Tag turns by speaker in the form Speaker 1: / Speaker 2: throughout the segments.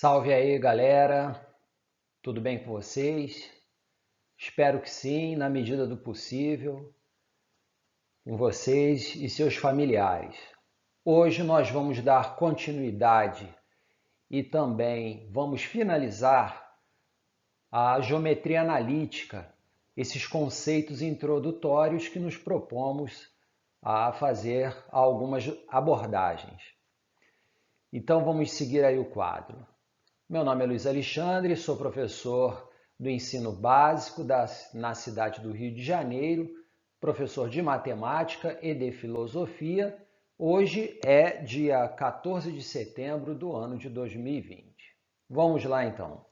Speaker 1: Salve aí, galera. Tudo bem com vocês? Espero que sim, na medida do possível, com vocês e seus familiares. Hoje nós vamos dar continuidade e também vamos finalizar a geometria analítica, esses conceitos introdutórios que nos propomos a fazer algumas abordagens. Então vamos seguir aí o quadro. Meu nome é Luiz Alexandre, sou professor do ensino básico na cidade do Rio de Janeiro, professor de matemática e de filosofia. Hoje é dia 14 de setembro do ano de 2020. Vamos lá então.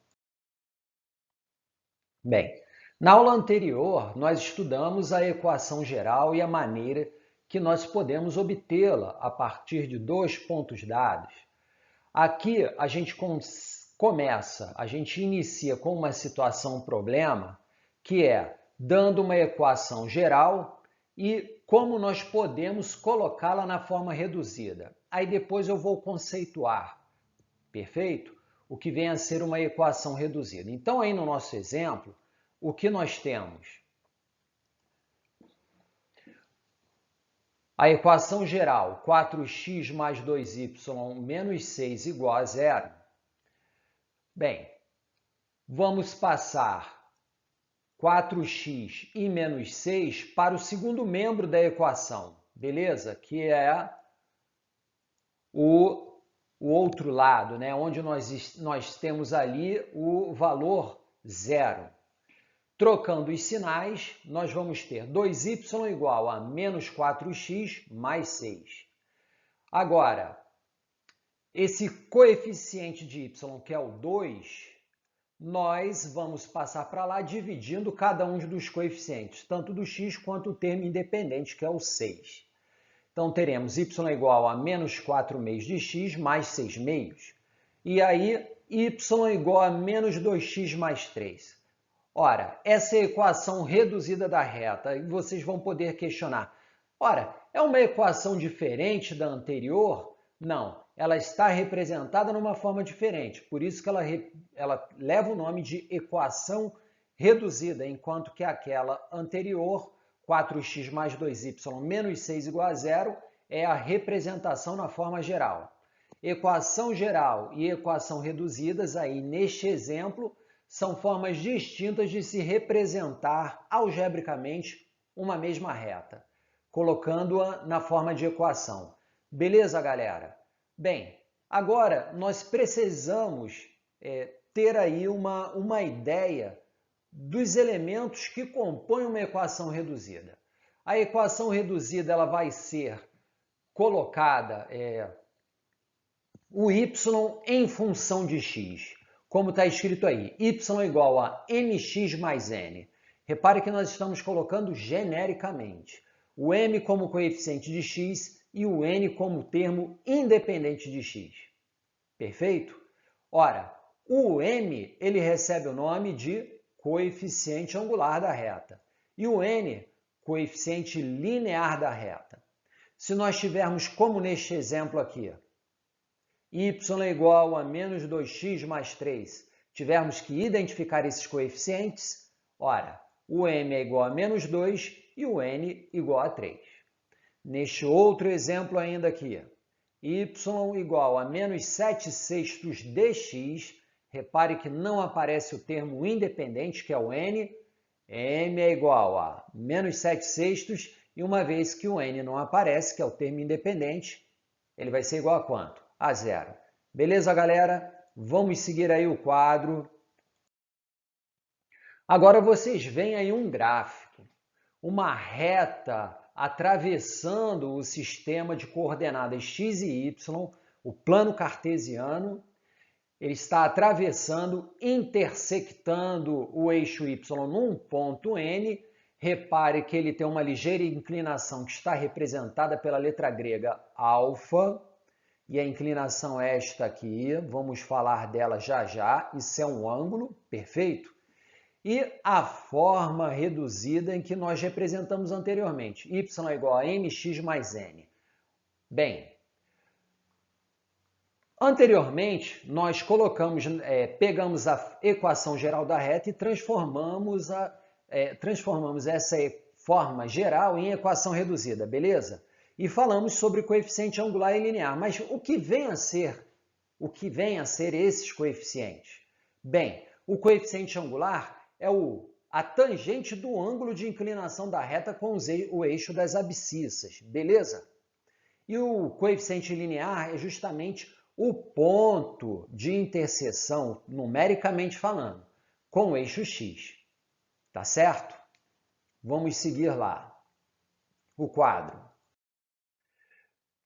Speaker 1: Bem, na aula anterior nós estudamos a equação geral e a maneira que nós podemos obtê-la a partir de dois pontos dados. Aqui a gente a gente inicia com uma situação problema, que é dando uma equação geral e como nós podemos colocá-la na forma reduzida. Aí depois eu vou conceituar, perfeito? O que vem a ser uma equação reduzida. Então aí no nosso exemplo, o que nós temos? A equação geral, 4x mais 2y menos 6 igual a zero. Bem, vamos passar 4x e menos 6 para o segundo membro da equação, beleza? Que é o outro lado, né? Onde nós temos ali o valor zero. Trocando os sinais, nós vamos ter 2y igual a menos 4x mais 6. Agora, esse coeficiente de y, que é o 2, nós vamos passar para lá dividindo cada um dos coeficientes, tanto do x quanto o termo independente, que é o 6. Então, teremos y igual a menos 4 meios de x mais 6 meios. E aí, y igual a menos 2x mais 3. Ora, essa é a equação reduzida da reta, e vocês vão poder questionar. Ora, é uma equação diferente da anterior? Não, ela está representada numa forma diferente, por isso que ela leva o nome de equação reduzida, enquanto que aquela anterior, 4x mais 2y menos 6 igual a zero, é a representação na forma geral. Equação geral e equação reduzidas, aí neste exemplo, são formas distintas de se representar algebricamente uma mesma reta, colocando-a na forma de equação. Beleza, galera? Bem, agora nós precisamos ter aí uma ideia dos elementos que compõem uma equação reduzida. A equação reduzida ela vai ser colocada o y em função de x. Como está escrito aí, y igual a mx mais n. Repare que nós estamos colocando genericamente o m como coeficiente de x e o n como termo independente de x. Perfeito? Ora, o m ele recebe o nome de coeficiente angular da reta e o n, coeficiente linear da reta. Se nós tivermos como neste exemplo aqui, y é igual a menos 2x mais 3, tivermos que identificar esses coeficientes, ora, o m é igual a menos 2 e o n igual a 3. Neste outro exemplo ainda aqui, y igual a menos 7/6 dx, repare que não aparece o termo independente, que é o n, m é igual a menos 7/6, e uma vez que o n não aparece, que é o termo independente, ele vai ser igual a quanto? A zero. Beleza, galera? Vamos seguir aí o quadro. Agora vocês veem aí um gráfico, uma reta atravessando o sistema de coordenadas x e y, o plano cartesiano. Ele está atravessando, intersectando o eixo y num ponto n. Repare que ele tem uma ligeira inclinação que está representada pela letra grega alfa. E a inclinação é esta aqui, vamos falar dela já já, isso é um ângulo, perfeito? E a forma reduzida em que nós representamos anteriormente, y é igual a mx mais n. Bem, Anteriormente, nós pegamos a equação geral da reta e transformamos essa forma geral em equação reduzida, beleza? E falamos sobre coeficiente angular e linear. Mas o que vem a ser esses coeficientes? Bem, o coeficiente angular é a tangente do ângulo de inclinação da reta com o eixo das abscissas, beleza? E o coeficiente linear é justamente o ponto de interseção, numericamente falando, com o eixo x. Tá certo? Vamos seguir lá. O quadro.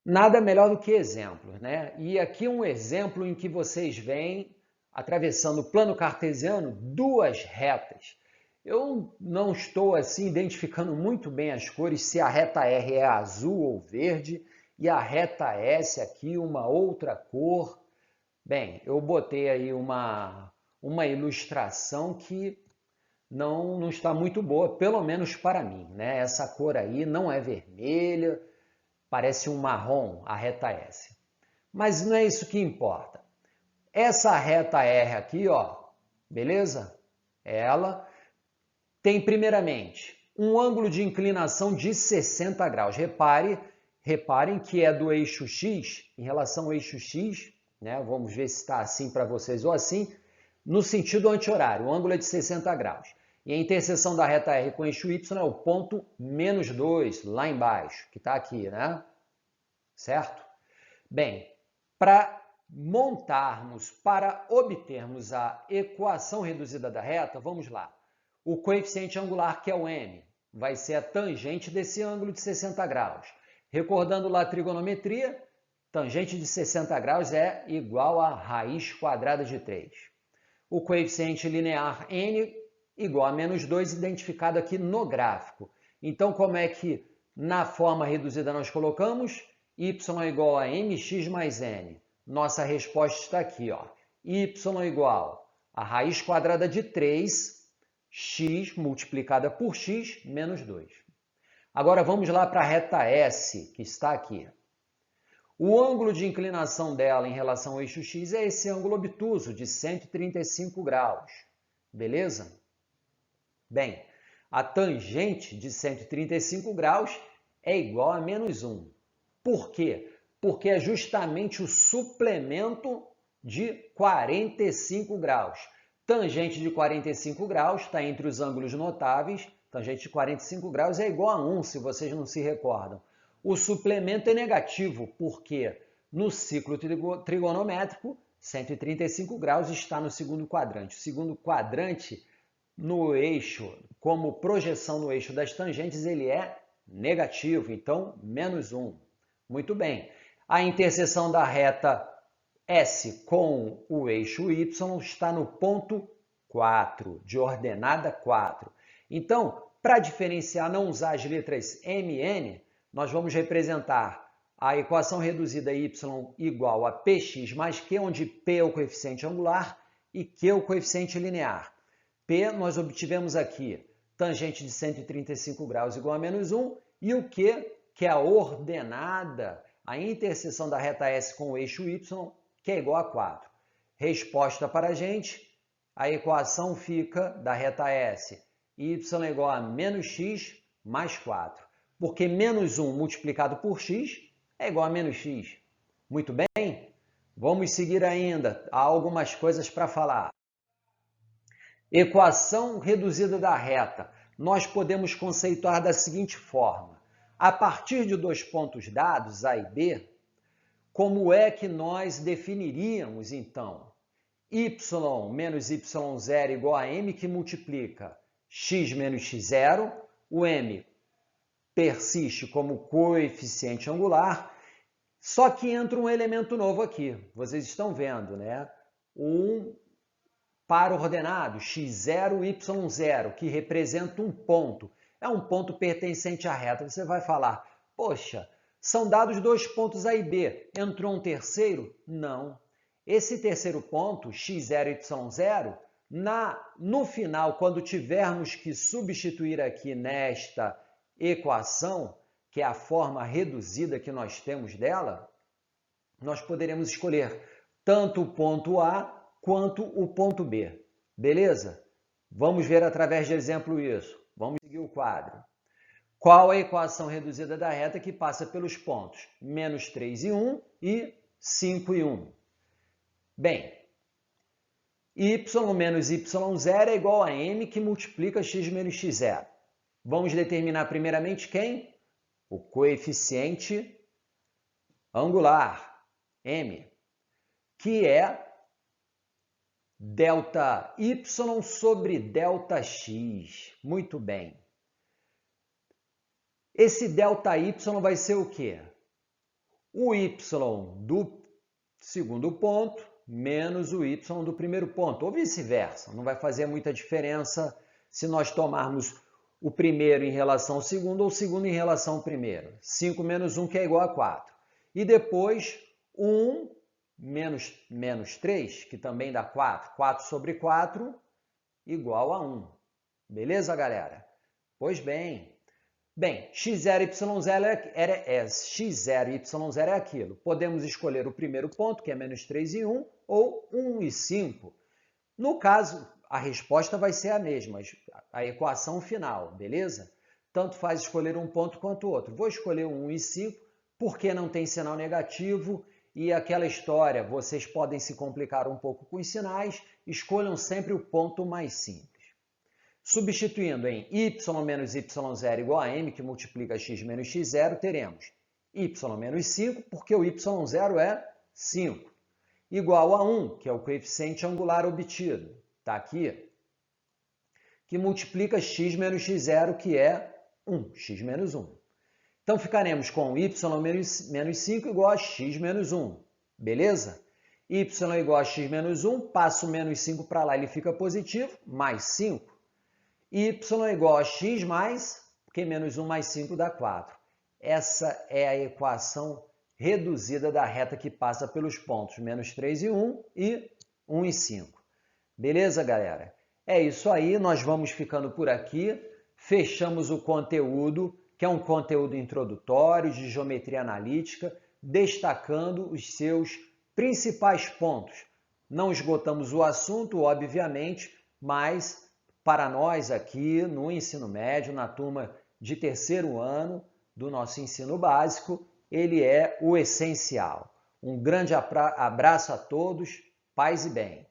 Speaker 1: Nada melhor do que exemplos, né? E aqui um exemplo em que vocês veem, atravessando o plano cartesiano, duas retas. Eu não estou assim identificando muito bem as cores, se a reta R é azul ou verde, e a reta S aqui uma outra cor. Bem, eu botei aí uma ilustração que não está muito boa, pelo menos para mim, né? Essa cor aí não é vermelha, parece um marrom, a reta S. Mas não é isso que importa. Essa reta R aqui, ó, beleza? Ela tem, primeiramente, um ângulo de inclinação de 60 graus. Reparem que é do eixo X, em relação ao eixo X, né? Vamos ver se está assim para vocês ou assim, no sentido anti-horário. O ângulo é de 60 graus. E a interseção da reta R com o eixo Y é o ponto -2, lá embaixo, que está aqui, né? Certo? Bem, para obtermos a equação reduzida da reta, vamos lá. O coeficiente angular, que é o m, vai ser a tangente desse ângulo de 60 graus. Recordando lá a trigonometria, tangente de 60 graus é igual a raiz quadrada de 3. O coeficiente linear n igual a -2, identificado aqui no gráfico. Então, como é que na forma reduzida nós colocamos? Y é igual a mx mais n. Nossa resposta está aqui, ó. Y igual a raiz quadrada de 3, x multiplicada por x menos 2. Agora vamos lá para a reta S, que está aqui. O ângulo de inclinação dela em relação ao eixo x é esse ângulo obtuso de 135 graus. Beleza? Bem, a tangente de 135 graus é igual a -1. Por quê? Porque é justamente o suplemento de 45 graus. Tangente de 45 graus está entre os ângulos notáveis. Tangente de 45 graus é igual a 1, se vocês não se recordam. O suplemento é negativo, porque no ciclo trigonométrico, 135 graus está no segundo quadrante. O segundo quadrante, no eixo, como projeção no eixo das tangentes, ele é negativo, então -1. Muito bem. A interseção da reta S com o eixo Y está no ponto 4, de ordenada 4. Então, para diferenciar, não usar as letras M e N, nós vamos representar a equação reduzida y igual a px mais q, onde p é o coeficiente angular e q é o coeficiente linear. P nós obtivemos aqui tangente de 135 graus igual a -1, e o q, que é a ordenada, a interseção da reta S com o eixo Y, que é igual a 4. Resposta para a gente, a equação fica da reta S, y é igual a -x mais 4. Porque -1 multiplicado por x é igual a -x. Muito bem? Vamos seguir ainda. Há algumas coisas para falar. Equação reduzida da reta. Nós podemos conceituar da seguinte forma. A partir de dois pontos dados, A e B, como é que nós definiríamos, então? Y menos y0 igual a m, que multiplica x menos x0. O m persiste como coeficiente angular, só que entra um elemento novo aqui. Vocês estão vendo, né? Um par ordenado, x0, y0, que representa um ponto. É um ponto pertencente à reta. Você vai falar, poxa, são dados dois pontos A e B. Entrou um terceiro? Não. Esse terceiro ponto, x0, y0, no final, quando tivermos que substituir aqui nesta equação, que é a forma reduzida que nós temos dela, nós poderemos escolher tanto o ponto A quanto o ponto B. Beleza? Vamos ver através de exemplo isso. Vamos seguir o quadro. Qual a equação reduzida da reta que passa pelos pontos menos 3 e 1 e 5 e 1? Bem, y menos y0 é igual a m que multiplica x menos x0. Vamos determinar primeiramente quem? O coeficiente angular, m, que é delta y sobre delta x. Muito bem. Esse delta y vai ser o quê? O y do segundo ponto menos o y do primeiro ponto, ou vice-versa. Não vai fazer muita diferença se nós tomarmos o primeiro em relação ao segundo ou o segundo em relação ao primeiro. 5 menos 1, que é igual a 4. E depois, 1 menos 3, que também dá 4. 4 sobre 4 igual a 1. Beleza, galera? Pois bem. Bem, x0 e y0 é aquilo. Podemos escolher o primeiro ponto, que é menos 3 e 1, ou 1 e 5. No caso, a resposta vai ser a mesma, a equação final, beleza? Tanto faz escolher um ponto quanto o outro. Vou escolher o 1 e 5, porque não tem sinal negativo, e aquela história, vocês podem se complicar um pouco com os sinais, escolham sempre o ponto mais simples. Substituindo em y menos y0 igual a m, que multiplica x menos x0, teremos y menos 5, porque o y0 é 5, igual a 1, que é o coeficiente angular obtido, está aqui, que multiplica x menos x0, que é 1, x menos 1. Então, ficaremos com y menos 5 igual a x menos 1, beleza? Y igual a x menos 1, passo o menos 5 para lá, ele fica positivo, mais 5. Y igual a x mais, porque menos 1 mais 5 dá 4. Essa é a equação reduzida da reta que passa pelos pontos menos 3 e 1 e 1 e 5. Beleza, galera? É isso aí, nós vamos ficando por aqui. Fechamos o conteúdo, que é um conteúdo introdutório de geometria analítica, destacando os seus principais pontos. Não esgotamos o assunto, obviamente, mas para nós aqui no ensino médio, na turma de terceiro ano do nosso ensino básico, ele é o essencial. Um grande abraço a todos, paz e bem.